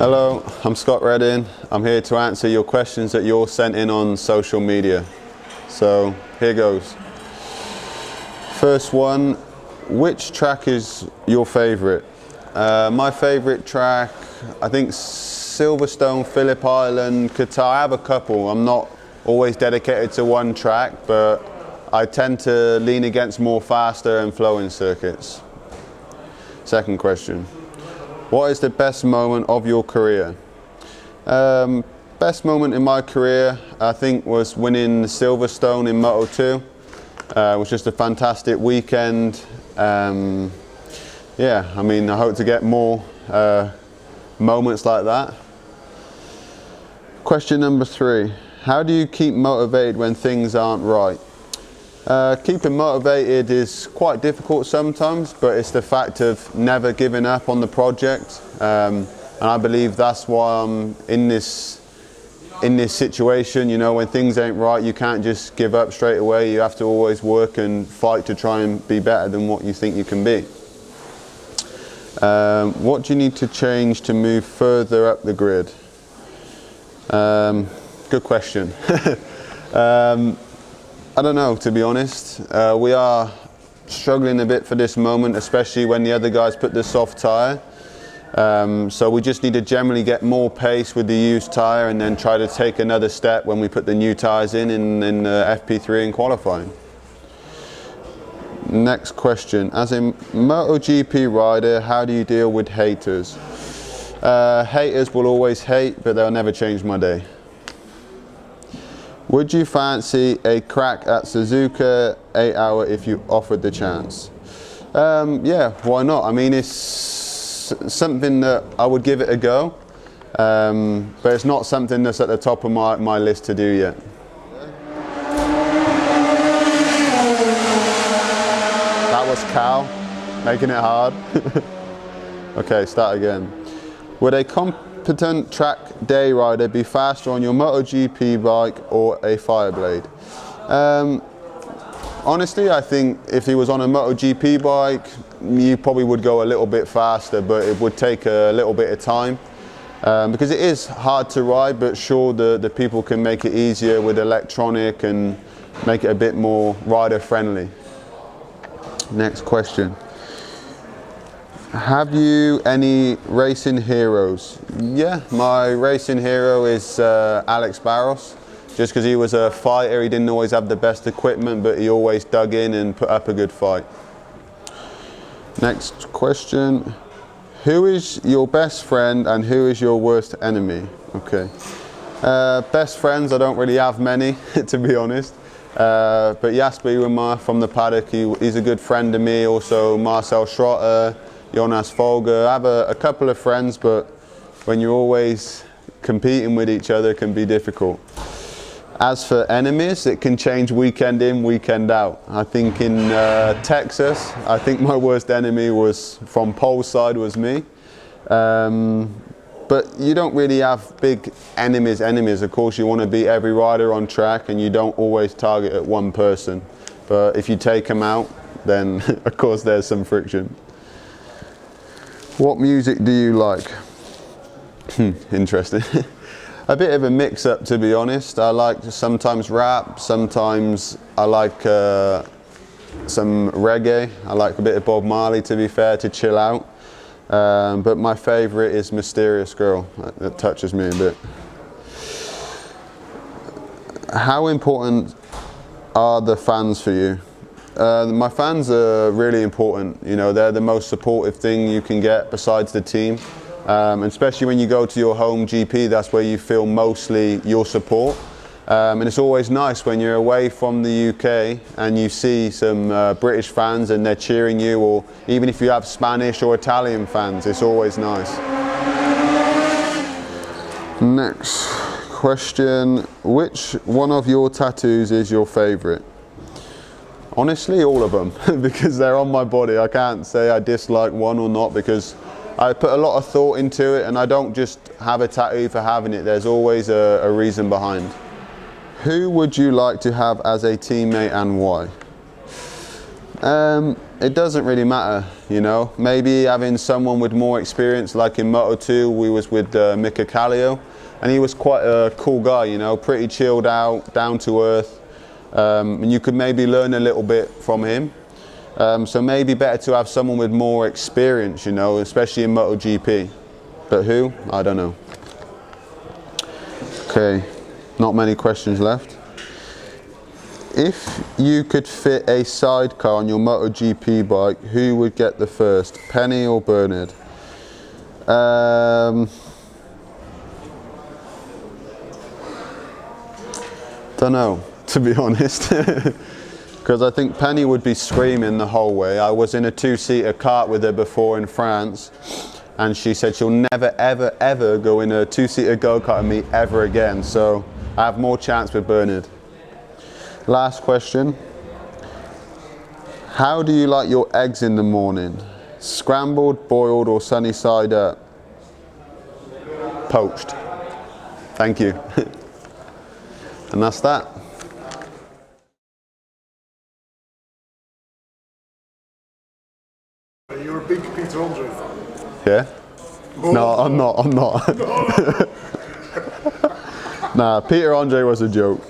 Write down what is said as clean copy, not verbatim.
Hello, I'm Scott Redding. I'm here to answer your questions that you're sent in on social media. So here goes. First one, which track is your favorite? My favorite track, I think Silverstone, Phillip Island, Qatar. I have a couple. I'm not always dedicated to one track, but I tend to lean against more faster and flowing circuits. Second question. What is the best moment of your career? Best moment in my career, I think, was winning Silverstone in Moto2. It was just a fantastic weekend. Yeah, I mean, I hope to get more moments like that. Question number 3. How do you keep motivated when things aren't right? Keeping motivated is quite difficult sometimes, but it's the fact of never giving up on the project, and I believe that's why I'm in this situation. You know, when things ain't right, you can't just give up straight away. You have to always work and fight to try and be better than what you think you can be. What do you need to change to move further up the grid? Good question. I don't know, to be honest. We are struggling a bit for this moment, especially when the other guys put the soft tyre. So we just need to generally get more pace with the used tyre and then try to take another step when we put the new tyres in FP3 in qualifying. Next question. As a MotoGP rider, how do you deal with haters? Haters will always hate, but they'll never change my day. Would you fancy a crack at Suzuka 8 Hour if you offered the chance? Yeah, why not? I mean, it's something that I would give it a go, but it's not something that's at the top of my list to do yet. That was Cal, making it hard. Okay, start again. Would a competent track day rider be faster on your MotoGP bike or a Fireblade? Honestly, I think if he was on a MotoGP bike, you probably would go a little bit faster, but it would take a little bit of time because it is hard to ride, but sure, the people can make it easier with electronic and make it a bit more rider friendly. Next question. Have you any racing heroes? Yeah, my racing hero is Alex Barros. Just because he was a fighter, he didn't always have the best equipment, but he always dug in and put up a good fight. Next question. Who is your best friend and who is your worst enemy? Okay. Best friends, I don't really have many, to be honest. But Jasper Iwema from the paddock, he's a good friend to me. Also Marcel Schrotter, Jonas Folger. I have a couple of friends, but when you're always competing with each other, it can be difficult. As for enemies, it can change weekend in, weekend out. I think in Texas, I think my worst enemy was from Pole's side was me. But you don't really have big enemies. Of course, you want to beat every rider on track and you don't always target at one person. But if you take them out, then of course there's some friction. What music do you like? Interesting. A bit of a mix-up, to be honest. I like sometimes rap, sometimes I like some reggae. I like a bit of Bob Marley, to be fair, to chill out. But my favourite is Mysterious Girl. That touches me a bit. How important are the fans for you? My fans are really important. You know, they're the most supportive thing you can get besides the team. And especially when you go to your home GP, that's where you feel mostly your support. And it's always nice when you're away from the UK and you see some British fans and they're cheering you, or even if you have Spanish or Italian fans, it's always nice. Next question. Which one of your tattoos is your favourite? Honestly, all of them, because they're on my body. I can't say I dislike one or not, because I put a lot of thought into it and I don't just have a tattoo for having it. There's always a reason behind. Who would you like to have as a teammate and why? it doesn't really matter, you know. Maybe having someone with more experience, like in Moto2, we was with Mika Kallio, and he was quite a cool guy, you know, pretty chilled out, down to earth, and you could maybe learn a little bit from him. So maybe better to have someone with more experience, you know, especially in MotoGP. But who? I don't know. Okay, not many questions left. If you could fit a sidecar on your MotoGP bike, who would get the first, Penny or Bernard? Don't know, to be honest. Because I think Penny would be screaming the whole way. I was in a two-seater kart with her before in France, and she said she'll never, ever, ever go in a two-seater go-kart with me ever again. So I have more chance with Bernard. Last question. How do you like your eggs in the morning? Scrambled, boiled, or sunny side up? Poached. Thank you. And that's that. You're a big Peter Andre fan. Yeah? No, I'm not. Nah, Peter Andre was a joke.